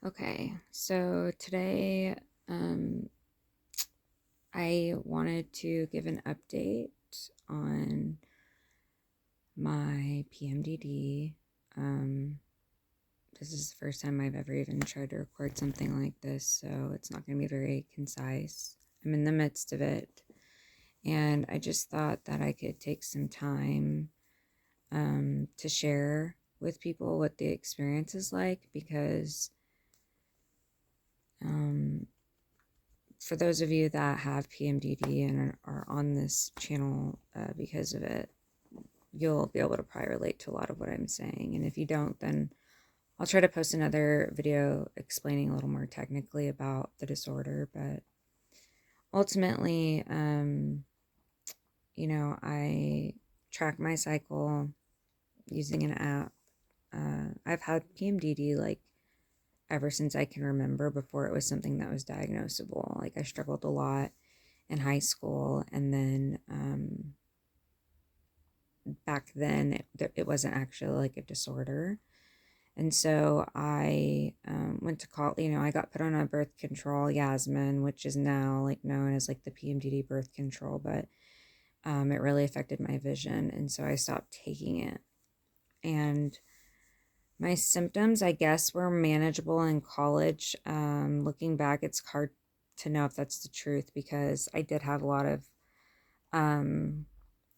Okay, so today I wanted to give an update on my PMDD. This is the first time I've ever even tried to record something like this, so it's not going to be very concise. I'm in the midst of it, and I just thought that I could take some time to share with people what the experience is like, because for those of you that have PMDD and are on this channel because of it, you'll be able to probably relate to a lot of what I'm saying. And if you don't, then I'll try to post another video explaining a little more technically about the disorder. But ultimately, I track my cycle using an app. I've had PMDD ever since I can remember, before it was something that was diagnosable. Like, I struggled a lot in high school, and then back then it wasn't actually like a disorder. And so I went to college. I got put on a birth control, Yasmin, which is now known as the PMDD birth control, but it really affected my vision, and so I stopped taking it. And my symptoms, I guess, were manageable in college. Looking back, it's hard to know if that's the truth, because I did have a lot of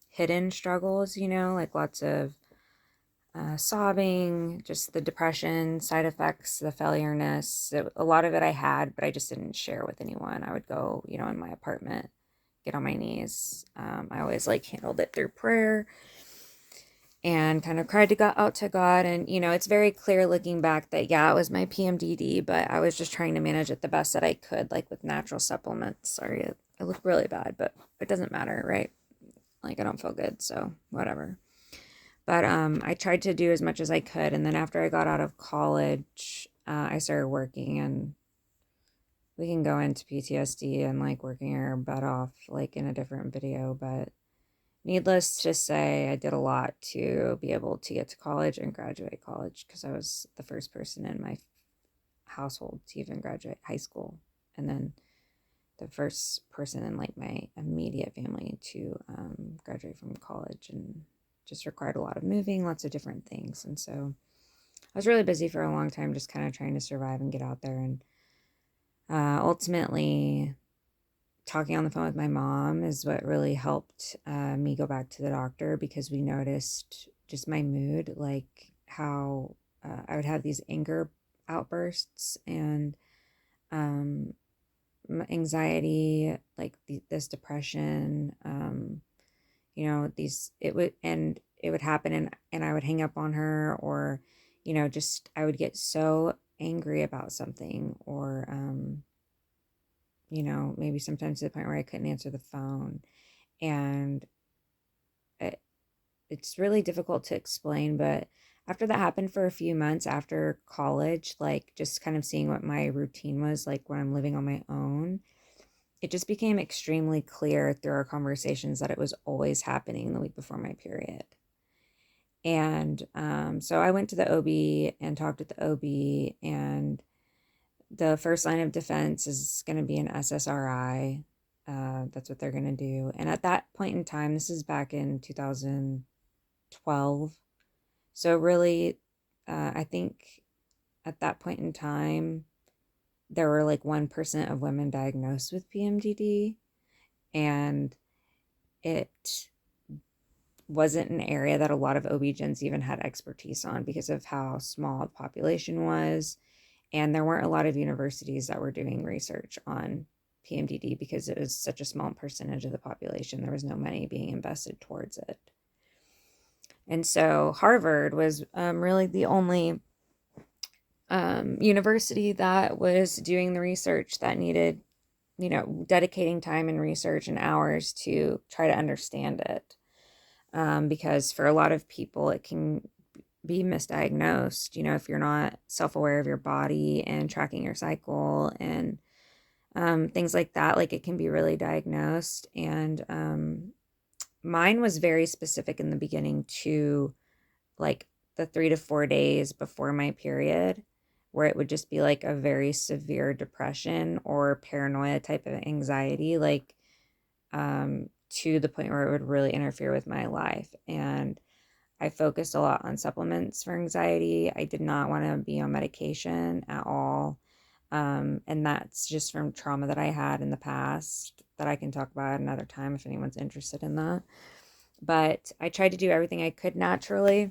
hidden struggles, lots of sobbing, just the depression, side effects, the failureness. A lot of it I had, but I just didn't share with anyone. I would go, in my apartment, get on my knees. I always handled it through prayer and kind of cried out to God. And, it's very clear looking back that, yeah, it was my PMDD, but I was just trying to manage it the best that I could, with natural supplements. Sorry, I look really bad, but it doesn't matter, right? I don't feel good, so whatever. But I tried to do as much as I could. And then after I got out of college, I started working, and we can go into PTSD and working our butt off in a different video. But needless to say, I did a lot to be able to get to college and graduate college, because I was the first person in my household to even graduate high school, and then the first person in my immediate family to graduate from college, and just required a lot of moving, lots of different things. And so I was really busy for a long time, just kind of trying to survive and get out there. And ultimately, talking on the phone with my mom is what really helped me go back to the doctor, because we noticed just my mood, how I would have these anger outbursts, and anxiety, this depression, it would happen, and I would hang up on her, or just I would get so angry about something, or maybe sometimes to the point where I couldn't answer the phone. And it's really difficult to explain, but after that happened for a few months after college, just kind of seeing what my routine was when I'm living on my own, it just became extremely clear through our conversations that it was always happening the week before my period. And so I went to the OB and talked with the OB, and the first line of defense is going to be an SSRI. That's what they're going to do. And at that point in time, this is back in 2012. So really, I think at that point in time, there were 1% of women diagnosed with PMDD, and it wasn't an area that a lot of OB-GYNs even had expertise on, because of how small the population was. And there weren't a lot of universities that were doing research on PMDD, because it was such a small percentage of the population. There was no money being invested towards it. And so Harvard was really the only university that was doing the research that needed, dedicating time and research and hours to try to understand it. Because for a lot of people, it can be misdiagnosed, if you're not self-aware of your body and tracking your cycle and things like that. It can be really diagnosed. And mine was very specific in the beginning to the 3 to 4 days before my period, where it would just be like a very severe depression or paranoia type of anxiety, like to the point where it would really interfere with my life. And I focused a lot on supplements for anxiety. I did not want to be on medication at all. And that's just from trauma that I had in the past that I can talk about another time if anyone's interested in that. But I tried to do everything I could naturally,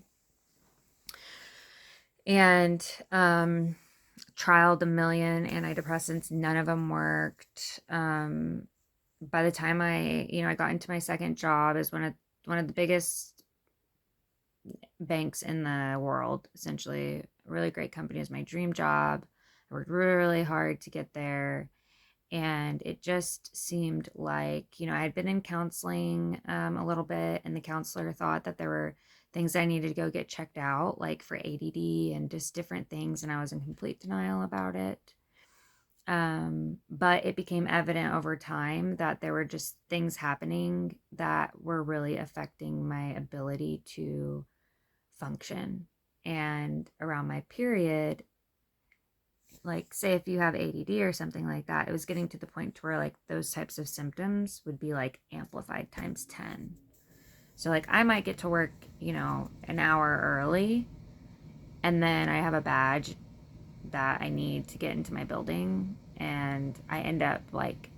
and trialed a million antidepressants. None of them worked. By the time I got into my second job as one of the biggest banks in the world, essentially. A really great company. Is my dream job. I worked really hard to get there. And it just seemed like, I had been in counseling a little bit, and the counselor thought that there were things I needed to go get checked out, like for ADD and just different things. And I was in complete denial about it. But it became evident over time that there were just things happening that were really affecting my ability to function. And around my period, like say if you have ADD or something like that, it was getting to the point to where like those types of symptoms would be like amplified times 10. So like I might get to work, an hour early, and then I have a badge that I need to get into my building, and I end up like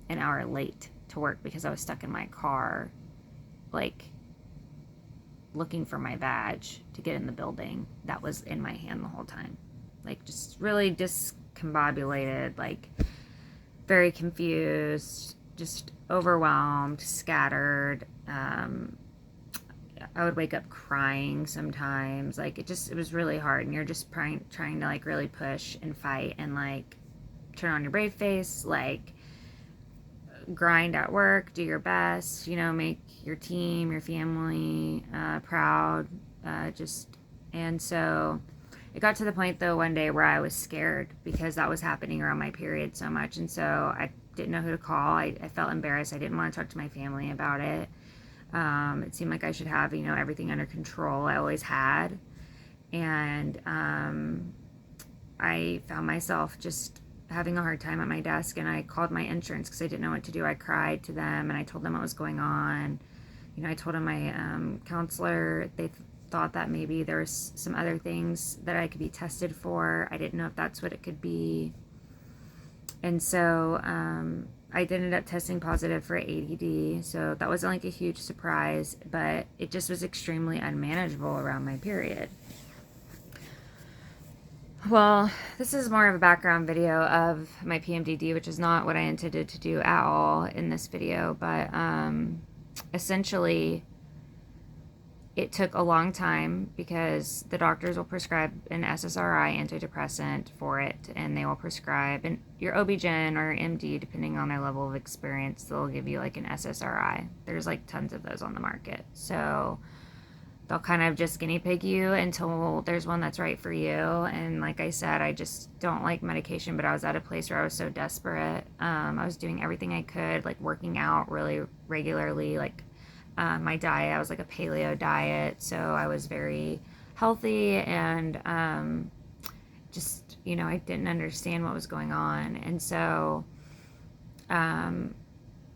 an hour late to work because I was stuck in my car, like looking for my badge to get in the building that was in my hand the whole time. Like just really discombobulated, like very confused, just overwhelmed, scattered. I would wake up crying sometimes. Like it was really hard, and you're just trying to like really push and fight and like turn on your brave face, like grind at work, do your best, make your team, your family proud. And so it got to the point though one day where I was scared because that was happening around my period so much. And so I didn't know who to call. I felt embarrassed. I didn't want to talk to my family about it. It seemed like I should have, everything under control. I always had. And I found myself just having a hard time at my desk, and I called my insurance because I didn't know what to do. I cried to them, and I told them what was going on. I told them my counselor, they thought that maybe there was some other things that I could be tested for. I didn't know if that's what it could be. And so I ended up testing positive for ADD. So that wasn't like a huge surprise, but it just was extremely unmanageable around my period. Well, this is more of a background video of my PMDD, which is not what I intended to do at all in this video, but essentially it took a long time because the doctors will prescribe an SSRI antidepressant for it, and they will prescribe, and your OB-GYN or MD, depending on their level of experience, they'll give you like an SSRI. There's like tons of those on the market. So they'll kind of just guinea pig you until there's one that's right for you. And like I said, I just don't like medication, but I was at a place where I was so desperate. I was doing everything I could, like working out really regularly, like my diet, I was like a paleo diet, so I was very healthy, and just, I didn't understand what was going on. And so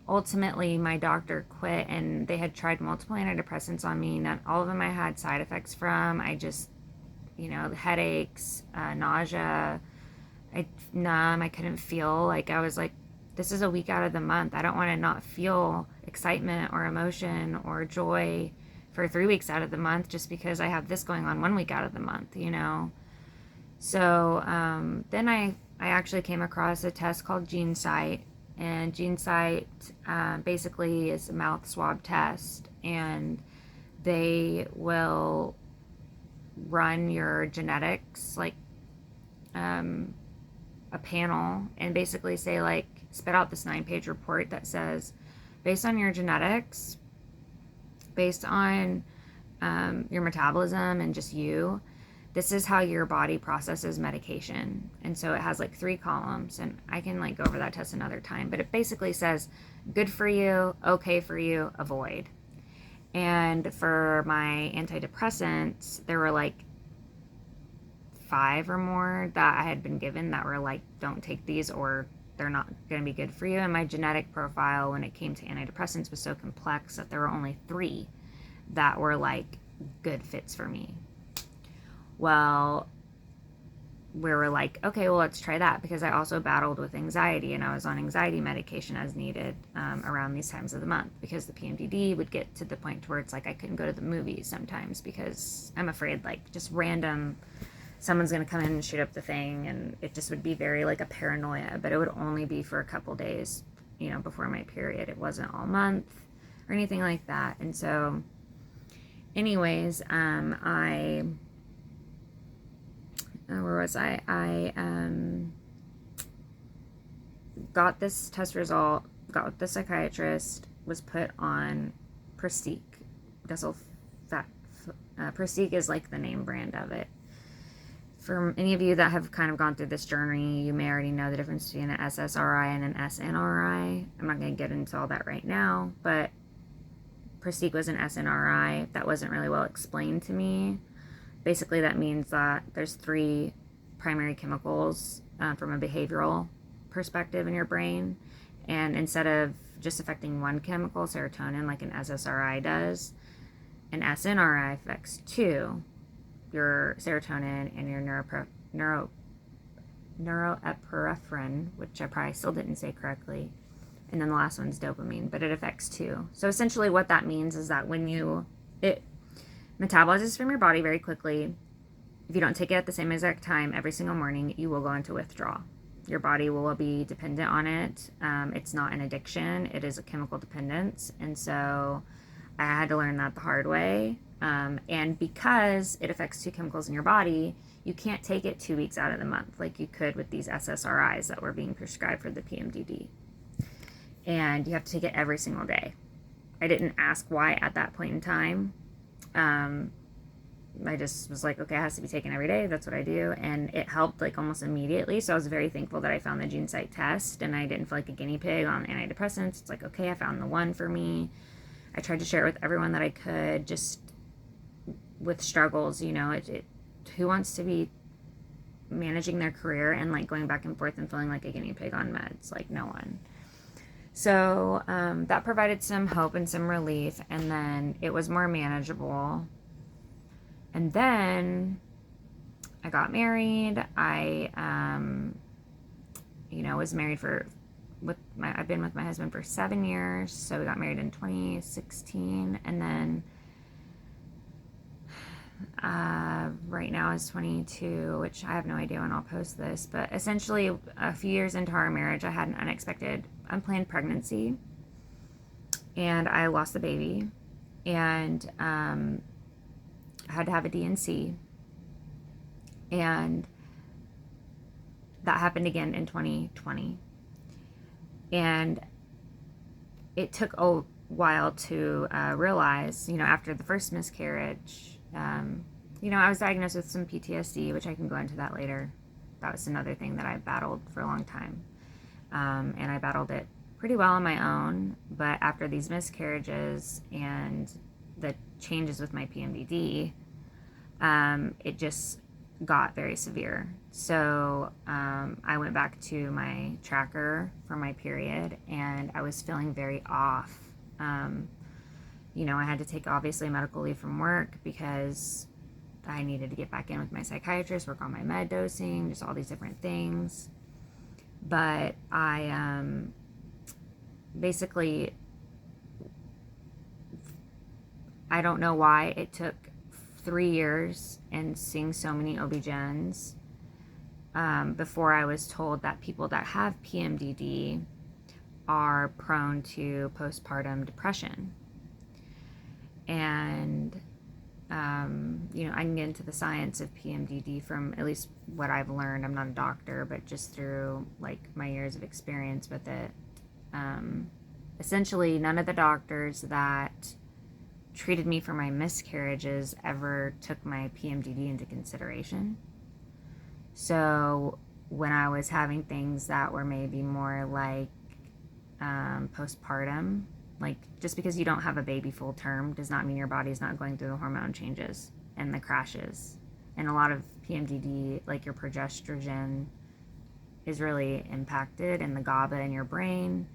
ultimately my doctor quit, and they had tried multiple antidepressants on me. Not all of them I had side effects from. I just, headaches, nausea, numb, I couldn't feel. Like I was like, this is a week out of the month. I don't want to not feel excitement or emotion or joy for 3 weeks out of the month just because I have this going on 1 week out of the month, So then I actually came across a test called Genesight, and Genesight basically is a mouth swab test, and they will run your genetics, like a panel, and basically say, like, spit out this 9-page report that says, based on your genetics, based on your metabolism and just you, this is how your body processes medication. And so it has like 3 columns, and I can like go over that test another time, but it basically says good for you, okay for you, avoid. And for my antidepressants, there were like 5 or more that I had been given that were like, don't take these or they're not going to be good for you. And my genetic profile when it came to antidepressants was so complex that there were only 3 that were like good fits for me. Well, we were like, okay, well, let's try that, because I also battled with anxiety and I was on anxiety medication as needed around these times of the month, because the PMDD would get to the point where it's like I couldn't go to the movies sometimes because I'm afraid like just random someone's going to come in and shoot up the thing, and it just would be very like a paranoia, but it would only be for a couple days, you know, before my period. It wasn't all month or anything like that. And so anyways, where was I? I got this test result, got with the psychiatrist, was put on Prestige. Prestige is like the name brand of it. For any of you that have kind of gone through this journey, you may already know the difference between an ssri and an snri. I'm not going to get into all that right now, but Prestige was an snri. That wasn't really well explained to me. Basically, that means that there's 3 primary chemicals from a behavioral perspective in your brain. And instead of just affecting one chemical, serotonin, like an SSRI does, an SNRI affects 2, your serotonin and your neuroepinephrine, which I probably still didn't say correctly. And then the last one's dopamine, but it affects 2. So essentially what that means is that when it metabolizes from your body very quickly. If you don't take it at the same exact time every single morning, you will go into withdrawal. Your body will be dependent on it. It's not an addiction. It is a chemical dependence. And so I had to learn that the hard way. And because it affects 2 chemicals in your body, you can't take it 2 weeks out of the month like you could with these SSRIs that were being prescribed for the PMDD. And you have to take it every single day. I didn't ask why at that point in time. I just was like, okay, it has to be taken every day. That's what I do. And it helped like almost immediately. So I was very thankful that I found the Genesight test and I didn't feel like a guinea pig on antidepressants. It's like, okay, I found the one for me. I tried to share it with everyone that I could, just with struggles, you know, who wants to be managing their career and like going back and forth and feeling like a guinea pig on meds? Like no one. So that provided some hope and some relief, and then it was more manageable. And then I got married. I, was married I've been with my husband for 7 years. So we got married in 2016, and then right now is 22, which I have no idea when I'll post this, but essentially a few years into our marriage, I had an unexpected, unplanned pregnancy, and I lost the baby, and I had to have a DNC, and that happened again in 2020, and it took a while to realize, after the first miscarriage, I was diagnosed with some PTSD, which I can go into that later. That was another thing that I battled for a long time. And I battled it pretty well on my own. But after these miscarriages and the changes with my PMDD, it just got very severe. So I went back to my tracker for my period, and I was feeling very off. I had to take obviously medical leave from work because I needed to get back in with my psychiatrist, work on my med dosing, just all these different things. But I basically, I don't know why it took 3 years and seeing so many OB-GYNs before I was told that people that have PMDD are prone to postpartum depression. And, I can get into the science of PMDD from at least what I've learned. I'm not a doctor, but just through like my years of experience with it. Essentially, none of the doctors that treated me for my miscarriages ever took my PMDD into consideration. So when I was having things that were maybe more like postpartum, like just because you don't have a baby full term does not mean your body's not going through the hormone changes and the crashes. And a lot of PMDD, like your progesterone is really impacted in the GABA in your brain,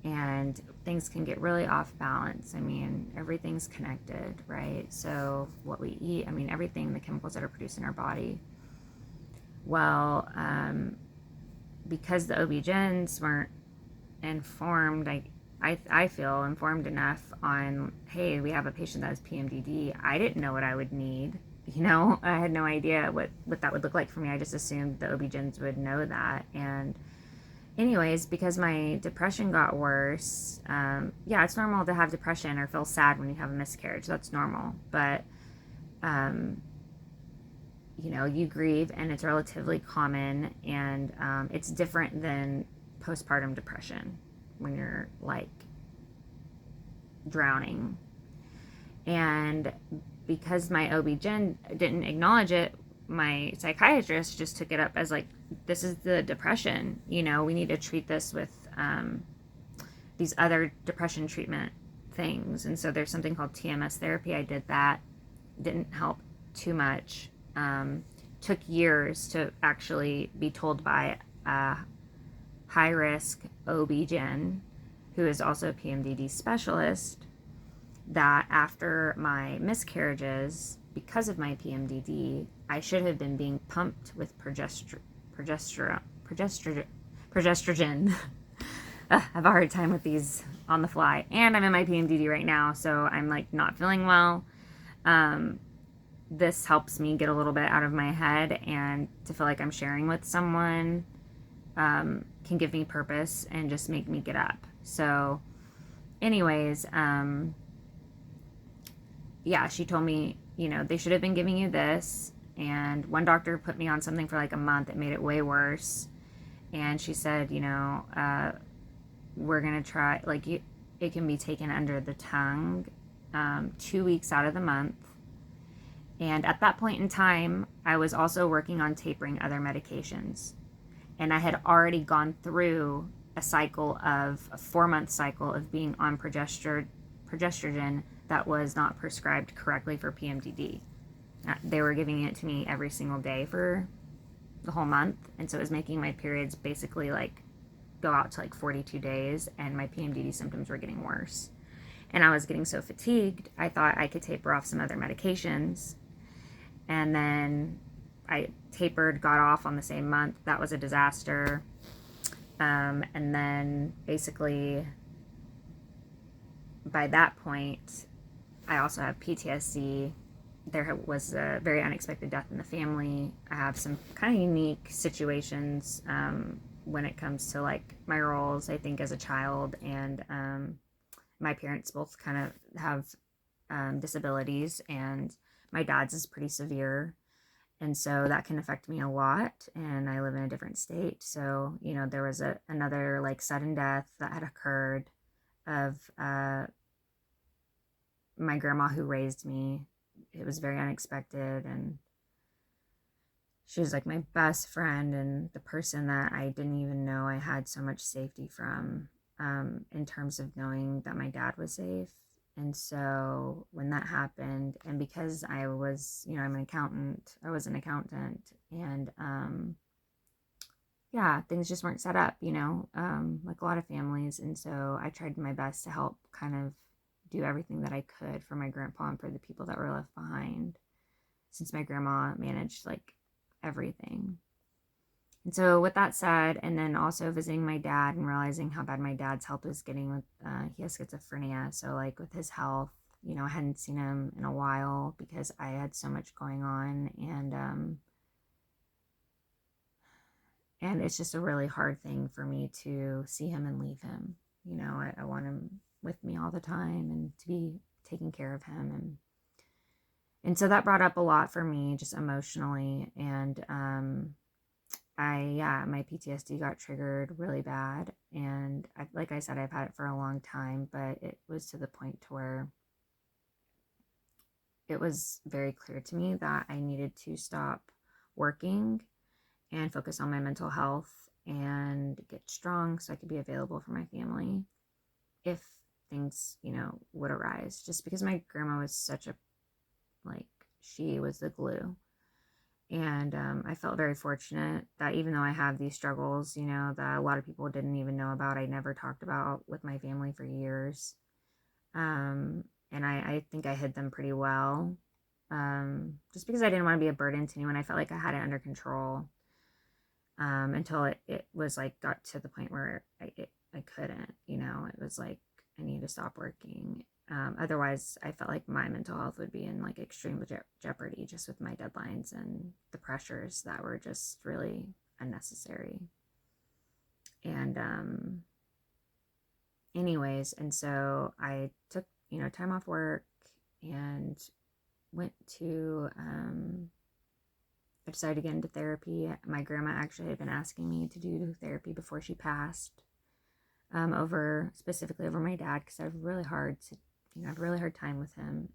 and things can get really off balance. I mean, everything's connected, right? So what we eat, I mean, everything, the chemicals that are produced in our body. Well, because the OB-GYNs weren't informed, I feel informed enough on, hey, we have a patient that has PMDD. I didn't know what I would need. You know, I had no idea what that would look like for me. I just assumed the OB-GYNs would know that. And anyways, because my depression got worse, yeah, it's normal to have depression or feel sad when you have a miscarriage. That's normal. But, you know, you grieve, and it's relatively common, and it's different than postpartum depression when you're like drowning. And because my OB-GYN didn't acknowledge it, my psychiatrist just took it up as like, this is the depression, you know, we need to treat this with these other depression treatment things. And so there's something called TMS therapy. I did that. Didn't help too much. Took years to actually be told by a high-risk OB-GYN, who is also a PMDD specialist, that after my miscarriages, because of my PMDD, I should have been being pumped with progesterone. I have a hard time with these on the fly. And I'm in my PMDD right now, so I'm like not feeling well. This helps me get a little bit out of my head, and to feel like I'm sharing with someone can give me purpose and just make me get up. So anyways, yeah, she told me, you know, they should have been giving you this. And one doctor put me on something for like a month. It made it way worse. And she said, you know, we're going to try, like, it can be taken under the tongue 2 weeks out of the month. And at that point in time, I was also working on tapering other medications. And I had already gone through a 4-month cycle of being on progesterone that was not prescribed correctly for PMDD. They were giving it to me every single day for the whole month, and so it was making my periods basically like go out to like 42 days, and my PMDD symptoms were getting worse. And I was getting so fatigued, I thought I could taper off some other medications. And then I tapered, got off on the same month. That was a disaster. And then basically by that point, I also have PTSD. There was a very unexpected death in the family. I have some kind of unique situations when it comes to like my roles, I think, as a child. And my parents both kind of have disabilities, and my dad's is pretty severe. And so that can affect me a lot. And I live in a different state. So, you know, there was another like sudden death that had occurred of my grandma who raised me. It was very unexpected, and she was like my best friend and the person that I didn't even know I had so much safety from, in terms of knowing that my dad was safe. And so when that happened, and because I was, you know, I was an accountant, and yeah, things just weren't set up, you know, like a lot of families. And so I tried my best to help kind of do everything that I could for my grandpa and for the people that were left behind, since my grandma managed like everything. And so with that said, and then also visiting my dad and realizing how bad my dad's health was getting with, he has schizophrenia. So like with his health, you know, I hadn't seen him in a while because I had so much going on. And it's just a really hard thing for me to see him and leave him. You know, I want him with me all the time and to be taking care of him. And so that brought up a lot for me just emotionally. And my PTSD got triggered really bad. And like I said, I've had it for a long time, but it was to the point to where it was very clear to me that I needed to stop working and focus on my mental health and get strong so I could be available for my family if things, you know, would arise. Just because my grandma was she was the glue. And I felt very fortunate that even though I have these struggles, you know, that a lot of people didn't even know about, I never talked about with my family for years. And I think I hid them pretty well. Just because I didn't want to be a burden to anyone. I felt like I had it under control. Until it was like got to the point where I couldn't, you know, it was like I need to stop working. Otherwise, I felt like my mental health would be in like extreme jeopardy just with my deadlines and the pressures that were just really unnecessary. And anyways, and so I took, you know, time off work and went to I decided to get into therapy. My grandma actually had been asking me to do therapy before she passed, specifically over my dad, because I have really hard to, you know, I have a really hard time with him,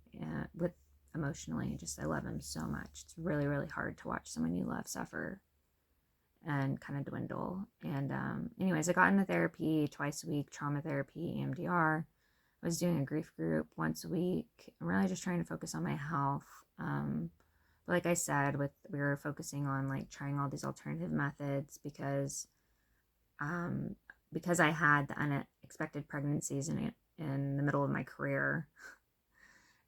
with emotionally. Just I love him so much. It's really, really hard to watch someone you love suffer and kind of dwindle. And anyways, I got into therapy twice a week, trauma therapy, EMDR. I was doing a grief group once a week. I'm really just trying to focus on my health. But like I said, we were focusing on like trying all these alternative methods because I had the unexpected pregnancies in the middle of my career,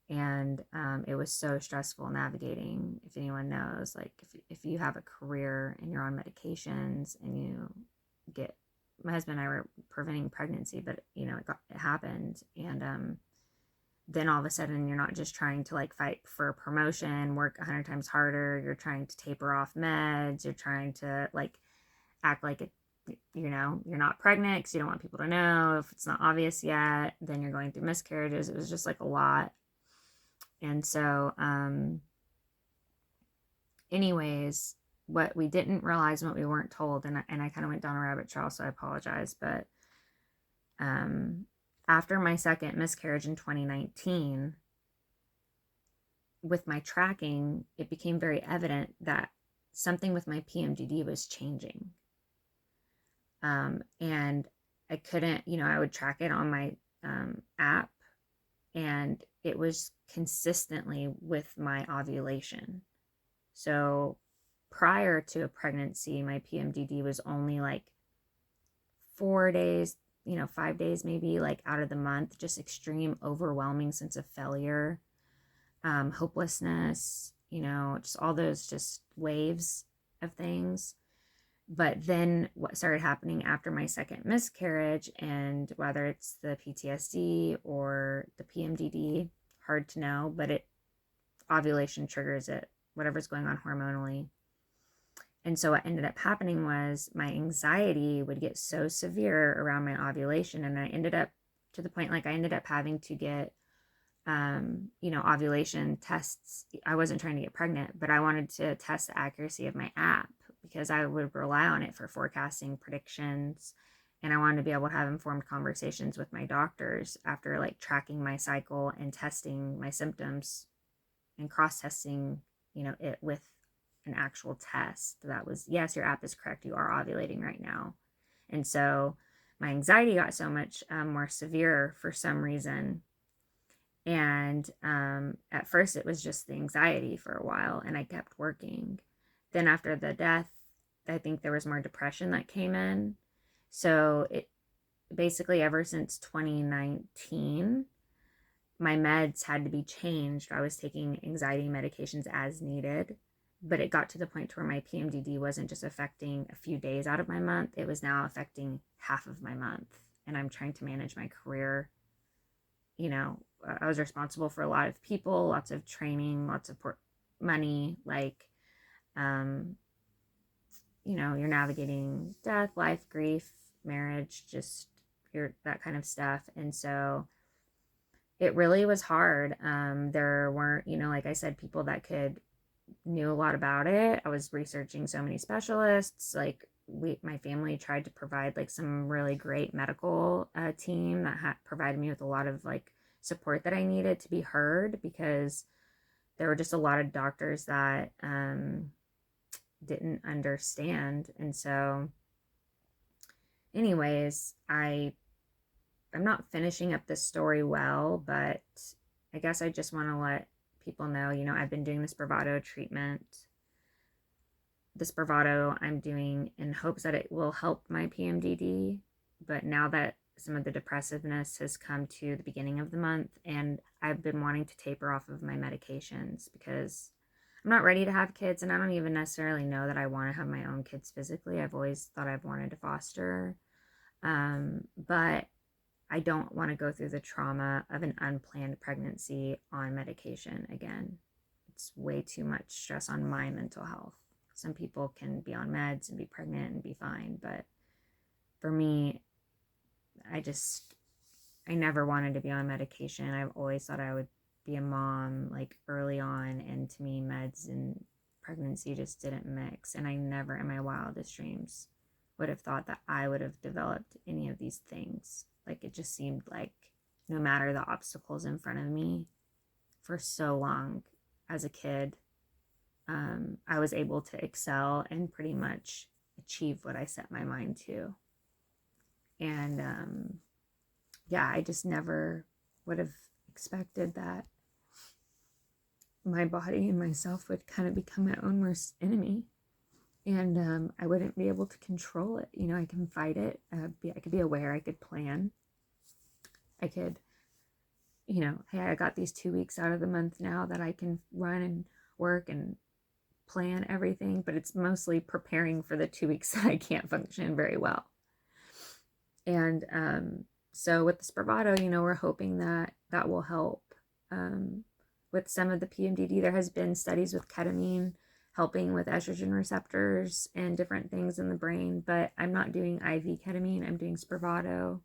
and it was so stressful navigating. If anyone knows, like if you have a career and you're on medications and you get, my husband and I were preventing pregnancy, but you know it happened, and then all of a sudden you're not just trying to like fight for promotion, work 100 times harder, you're trying to taper off meds, you're trying to like act like it, you know, you're not pregnant because you don't want people to know. If it's not obvious yet, then you're going through miscarriages. It was just like a lot. And so anyways, what we didn't realize and what we weren't told, and I kind of went down a rabbit trail, so I apologize, but after my second miscarriage in 2019, with my tracking, it became very evident that something with my PMDD was changing. And I couldn't, you know, I would track it on my app, and it was consistently with my ovulation. So prior to a pregnancy, my PMDD was only like 4 days, you know, 5 days maybe, like out of the month, just extreme, overwhelming sense of failure, hopelessness, you know, just all those just waves of things. But then what started happening after my second miscarriage, and whether it's the PTSD or the PMDD, hard to know, but ovulation triggers it, whatever's going on hormonally. And so what ended up happening was my anxiety would get so severe around my ovulation, and I ended up to the point like I ended up having to get you know, ovulation tests. I wasn't trying to get pregnant, but I wanted to test the accuracy of my app because I would rely on it for forecasting predictions. And I wanted to be able to have informed conversations with my doctors after like tracking my cycle and testing my symptoms and cross-testing, you know, it with an actual test that was, yes, your app is correct, you are ovulating right now. And so my anxiety got so much more severe for some reason. And at first it was just the anxiety for a while, and I kept working. Then after the death, I think there was more depression that came in. So it basically, ever since 2019, my meds had to be changed. I was taking anxiety medications as needed, but it got to the point where my PMDD wasn't just affecting a few days out of my month, it was now affecting half of my month. And I'm trying to manage my career. You know, I was responsible for a lot of people, lots of training, lots of money, like, you know, you're navigating death, life, grief, marriage, just that kind of stuff. And so it really was hard. There weren't, you know, like I said, people that knew a lot about it. I was researching so many specialists. Like my family tried to provide like some really great medical team that provided me with a lot of like support that I needed to be heard, because there were just a lot of doctors that didn't understand. And so anyways, I'm not finishing up this story well, but I guess I just want to let people know, you know, I've been doing the Spravato treatment the Spravato I'm doing in hopes that it will help my PMDD. But now that some of the depressiveness has come to the beginning of the month, and I've been wanting to taper off of my medications because I'm not ready to have kids, and I don't even necessarily know that I want to have my own kids physically. I've always thought I've wanted to foster. But I don't want to go through the trauma of an unplanned pregnancy on medication again. It's way too much stress on my mental health. Some people can be on meds and be pregnant and be fine, but for me, I never wanted to be on medication. I've always thought I would be a mom like early on, and to me, meds and pregnancy just didn't mix. And I never in my wildest dreams would have thought that I would have developed any of these things. Like, it just seemed like no matter the obstacles in front of me for so long as a kid, I was able to excel and pretty much achieve what I set my mind to. And yeah, I just never would have expected that my body and myself would kind of become my own worst enemy. And I wouldn't be able to control it. You know, I can fight it. I could be aware. I could plan. I could, you know, hey, I got these 2 weeks out of the month now that I can run and work and plan everything. But it's mostly preparing for the 2 weeks that I can't function very well. And so with the Spravato, you know, we're hoping that that will help. With some of the PMDD, there has been studies with ketamine helping with estrogen receptors and different things in the brain, but I'm not doing IV ketamine. I'm doing Spravato.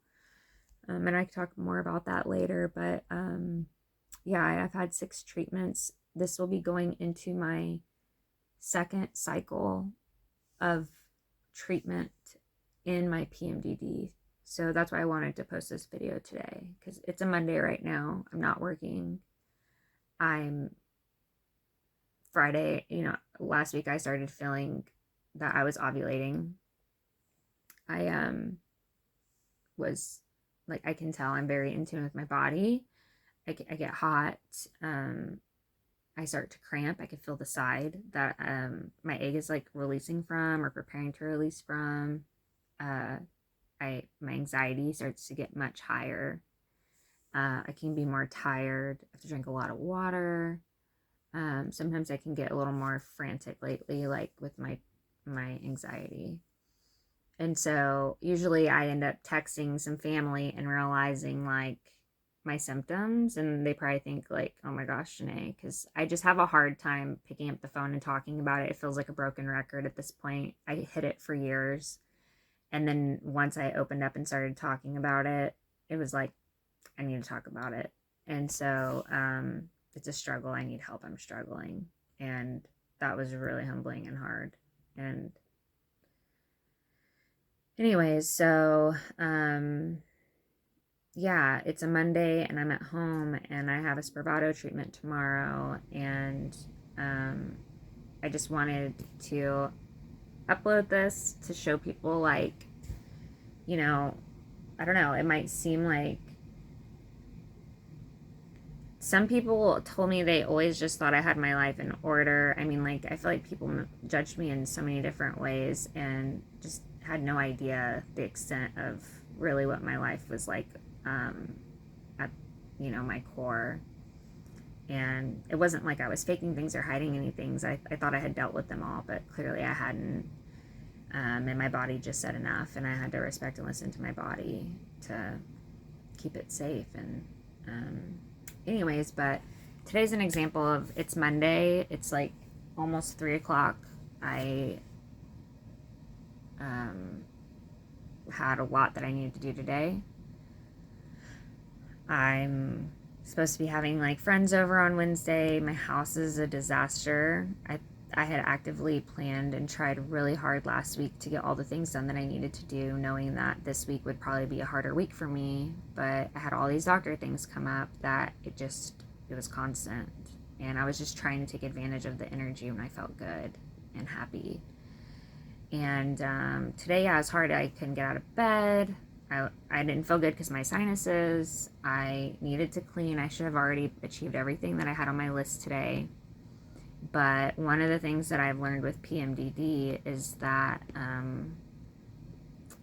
And I can talk more about that later, but yeah, I've had 6 treatments. This will be going into my second cycle of treatment in my PMDD. So that's why I wanted to post this video today, because it's a Monday right now. I'm not working. I'm Friday, you know, last week I started feeling that I was ovulating. I was like, I can tell I'm very in tune with my body. I get hot. I start to cramp. I can feel the side that my egg is like releasing from or preparing to release from. My anxiety starts to get much higher. I can be more tired. I have to drink a lot of water. Sometimes I can get a little more frantic lately, like with my anxiety. And so usually I end up texting some family and realizing like my symptoms, and they probably think like, oh my gosh, Shenay, because I just have a hard time picking up the phone and talking about it. It feels like a broken record at this point. I hid it for years. And then once I opened up and started talking about it, it was like, I need to talk about it. And so it's a struggle. I need help. I'm struggling. And that was really humbling and hard. And anyways, so yeah, it's a Monday and I'm at home and I have a Spravato treatment tomorrow. And I just wanted to upload this to show people, like, you know, I don't know, it might seem like some people told me they always just thought I had my life in order. I mean, like, I feel like people judged me in so many different ways and just had no idea the extent of really what my life was like at, you know, my core. And it wasn't like I was faking things or hiding any things. I thought I had dealt with them all, but clearly I hadn't. And my body just said enough, and I had to respect and listen to my body to keep it safe. And anyways, but today's an example of, it's Monday. It's like almost 3 o'clock. I had a lot that I needed to do today. I'm supposed to be having like friends over on Wednesday. My house is a disaster. I had actively planned and tried really hard last week to get all the things done that I needed to do, knowing that this week would probably be a harder week for me. But I had all these doctor things come up that it was constant. And I was just trying to take advantage of the energy when I felt good and happy. And today, yeah, it was hard. I couldn't get out of bed. I didn't feel good because my sinuses. I needed to clean. I should have already achieved everything that I had on my list today. But one of the things that I've learned with PMDD is that,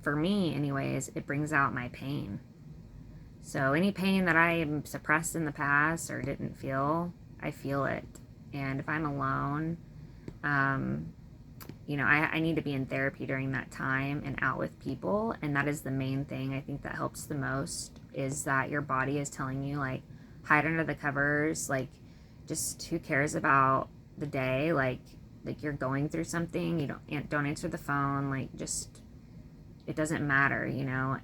for me anyways, it brings out my pain. So any pain that I suppressed in the past or didn't feel, I feel it. And if I'm alone, I need to be in therapy during that time and out with people. And that is the main thing I think that helps the most, is that your body is telling you, like, hide under the covers, like, just who cares about the day, like you're going through something, you don't answer the phone, like, just, it doesn't matter,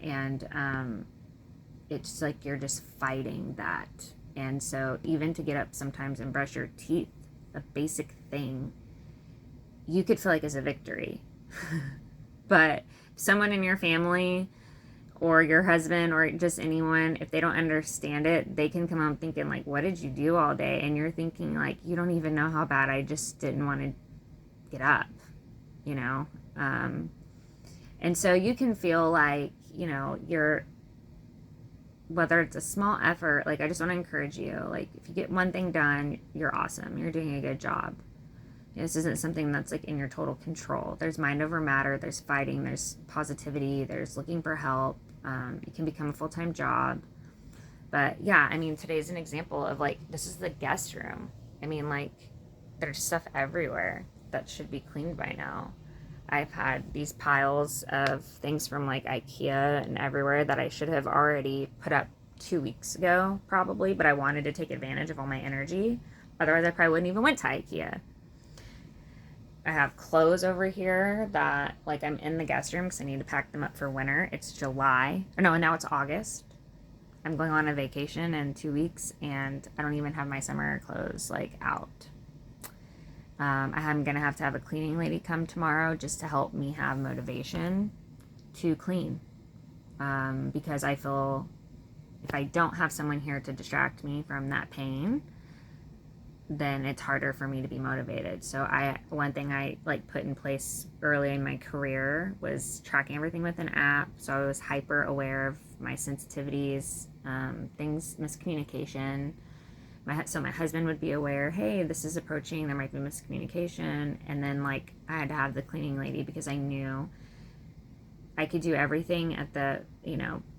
and it's like you're just fighting that. And so even to get up sometimes and brush your teeth, a basic thing, you could feel like is a victory. But someone in your family or your husband or just anyone, if they don't understand it, they can come home thinking, like, what did you do all day? And you're thinking, like, you don't even know how bad I just didn't want to get up, and so you can feel like, you're, whether it's a small effort, like, I just want to encourage you, like, if you get one thing done, you're awesome. You're doing a good job. This isn't something that's, like, in your total control. There's mind over matter. There's fighting. There's positivity. There's looking for help. It can become a full-time job. But, yeah, I mean, today's an example of, like, this is the guest room. I mean, like, there's stuff everywhere that should be cleaned by now. I've had these piles of things from, like, IKEA and everywhere that I should have already put up 2 weeks ago, probably, but I wanted to take advantage of all my energy. Otherwise, I probably wouldn't even went to IKEA. I have clothes over here that, like, I'm in the guest room because I need to pack them up for winter. It's July. No, now it's August. I'm going on a vacation in 2 weeks, and I don't even have my summer clothes, like, out. I'm going to have a cleaning lady come tomorrow just to help me have motivation to clean. Because I feel if I don't have someone here to distract me from that pain, then it's harder for me to be motivated. So one thing I, like, put in place early in my career was tracking everything with an app. So I was hyper aware of my sensitivities, things, miscommunication. So my husband would be aware, hey, this is approaching, there might be miscommunication. And then, like, I had to have the cleaning lady because I knew I could do everything at the,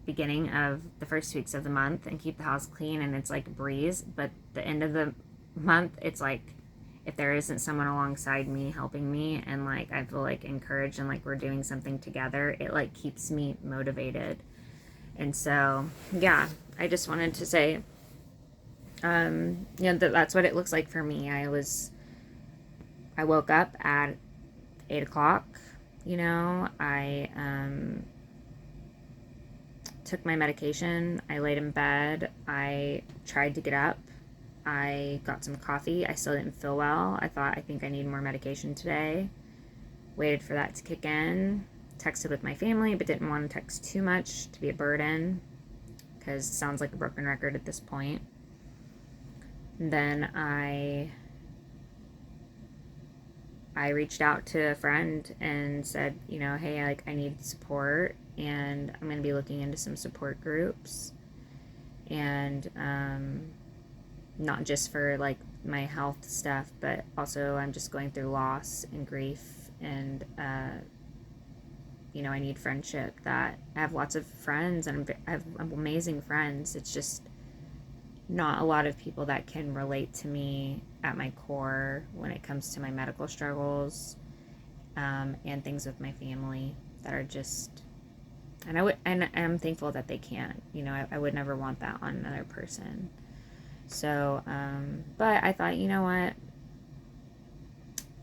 beginning of the first 2 weeks of the month and keep the house clean, and it's like a breeze. But the end of the month, it's like, if there isn't someone alongside me helping me and, like, I feel, like, encouraged and, like, we're doing something together, it, like, keeps me motivated. And so, yeah, I just wanted to say, that's what it looks like for me. I woke up at 8 o'clock, I took my medication, I laid in bed, I tried to get up, I got some coffee, I still didn't feel well, I think I need more medication today, waited for that to kick in, texted with my family, but didn't want to text too much to be a burden, because it sounds like a broken record at this point. Then I reached out to a friend and said, hey, like, I need support, and I'm going to be looking into some support groups, and not just for, like, my health stuff, but also I'm just going through loss and grief, and I need friendship. That I have lots of friends, and I have amazing friends. It's just not a lot of people that can relate to me at my core when it comes to my medical struggles, and things with my family that are just, and I'm thankful that they can't, I would never want that on another person. So, but I thought, what,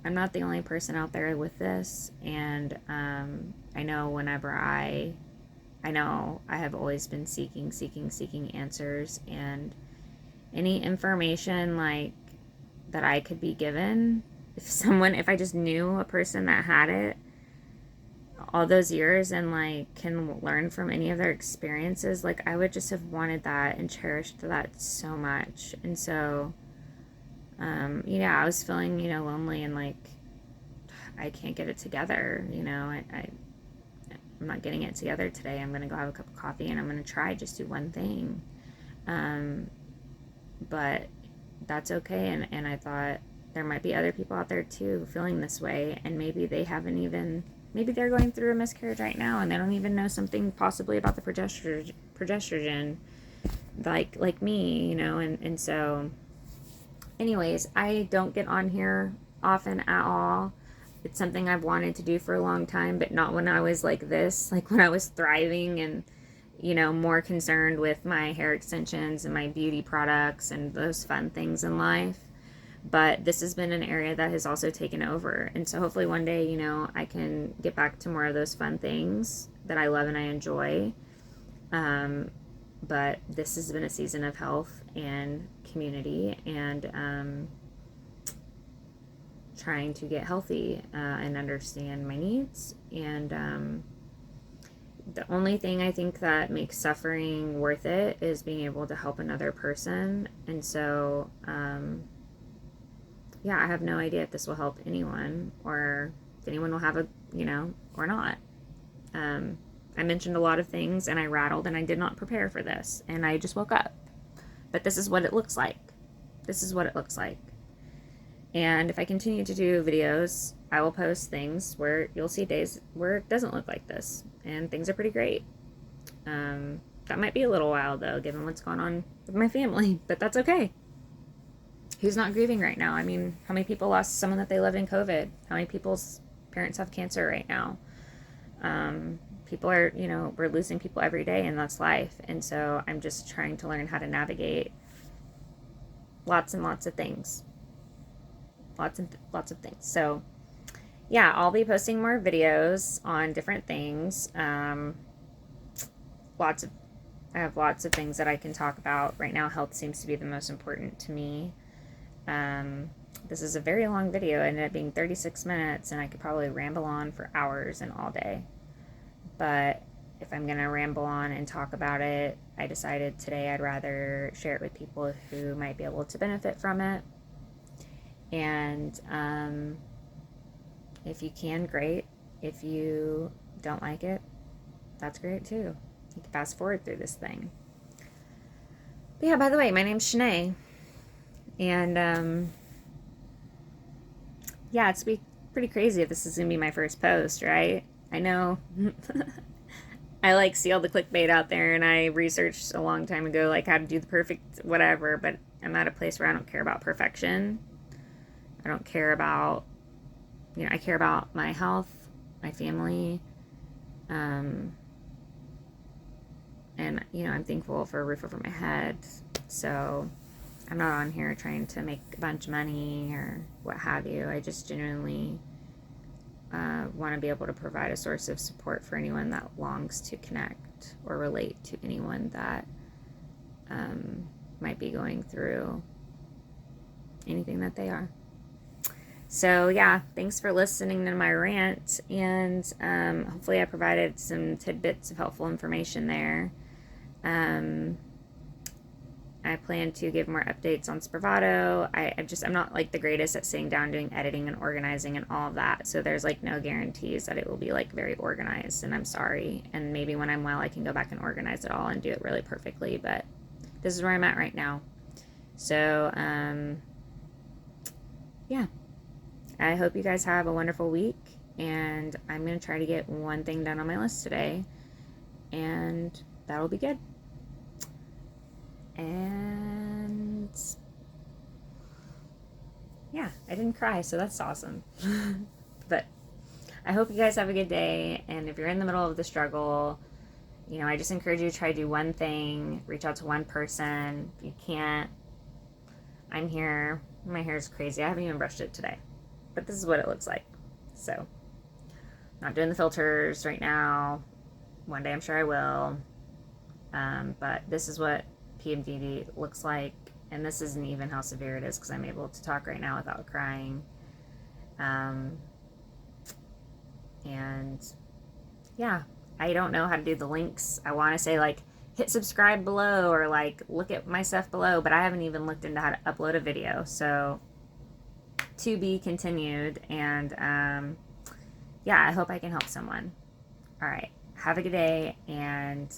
I'm not the only person out there with this, and I know I know I have always been seeking answers, and any information, like, that I could be given, if I just knew a person that had it all those years and, like, can learn from any of their experiences, like, I would just have wanted that and cherished that so much. And so, I was feeling, lonely, and, like, I can't get it together, I'm not getting it together today. I'm going to go have a cup of coffee, and I'm going to try just do one thing. But that's okay. And I thought there might be other people out there too feeling this way, and maybe they haven't even, maybe they're going through a miscarriage right now and they don't even know something possibly about the progesterone, like me, you know. And so anyways, I don't get on here often at all. It's something I've wanted to do for a long time, but not when I was like this, like when I was thriving and, you know, more concerned with my hair extensions and my beauty products and those fun things in life. But this has been an area that has also taken over. And so hopefully one day, you know, I can get back to more of those fun things that I love and I enjoy. But this has been a season of health and community and trying to get healthy and understand my needs. And the only thing I think that makes suffering worth it is being able to help another person. And so, yeah, I have no idea if this will help anyone or if anyone will have a, you know, or not. I mentioned a lot of things and I rattled and I did not prepare for this and I just woke up. But this is what it looks like. This is what it looks like. And if I continue to do videos, I will post things where you'll see days where it doesn't look like this and things are pretty great. That might be a little while though, given what's going on with my family, but that's okay. Who's not grieving right now? I mean, how many people lost someone that they loved in COVID? How many people's parents have cancer right now? People are, you know, we're losing people every day and that's life. And so I'm just trying to learn how to navigate lots and lots of things. Lots of things. So yeah, I'll be posting more videos on different things. I have lots of things that I can talk about. Right now, health seems to be the most important to me. This is a very long video. It ended up being 36 minutes, and I could probably ramble on for hours and all day. But if I'm going to ramble on and talk about it, I decided today I'd rather share it with people who might be able to benefit from it. And if you can, great. If you don't like it, that's great too. You can fast forward through this thing. But yeah, by the way, my name's Shenay. And yeah, it's pretty crazy if this is going to be my first post, right? I know. I like see all the clickbait out there, and I researched a long time ago like how to do the perfect whatever, but I'm at a place where I don't care about perfection. I don't care about, you know, I care about my health, my family, and, you know, I'm thankful for a roof over my head. So I'm not on here trying to make a bunch of money or what have you. I just genuinely want to be able to provide a source of support for anyone that longs to connect or relate to anyone that might be going through anything that they are. So yeah, thanks for listening to my rant, and hopefully I provided some tidbits of helpful information there. I plan to give more updates on Spravato. I'm not like the greatest at sitting down doing editing and organizing and all of that, so there's like no guarantees that it will be like very organized, and I'm sorry. And maybe when I'm well I can go back and organize it all and do it really perfectly, but this is where I'm at right now. So yeah, I hope you guys have a wonderful week, and I'm going to try to get one thing done on my list today, and that'll be good. And yeah, I didn't cry, so that's awesome. But I hope you guys have a good day, and if you're in the middle of the struggle, you know, I just encourage you to try to do one thing, reach out to one person. If you can't, I'm here. My hair is crazy. I haven't even brushed it today, but this is what it looks like. So, not doing the filters right now. One day I'm sure I will. But this is what PMDD looks like, and this isn't even how severe it is because I'm able to talk right now without crying. And yeah, I don't know how to do the links. I want to say like hit subscribe below or like look at my stuff below, but I haven't even looked into how to upload a video, so to be continued. And yeah, I hope I can help someone. All right, have a good day, and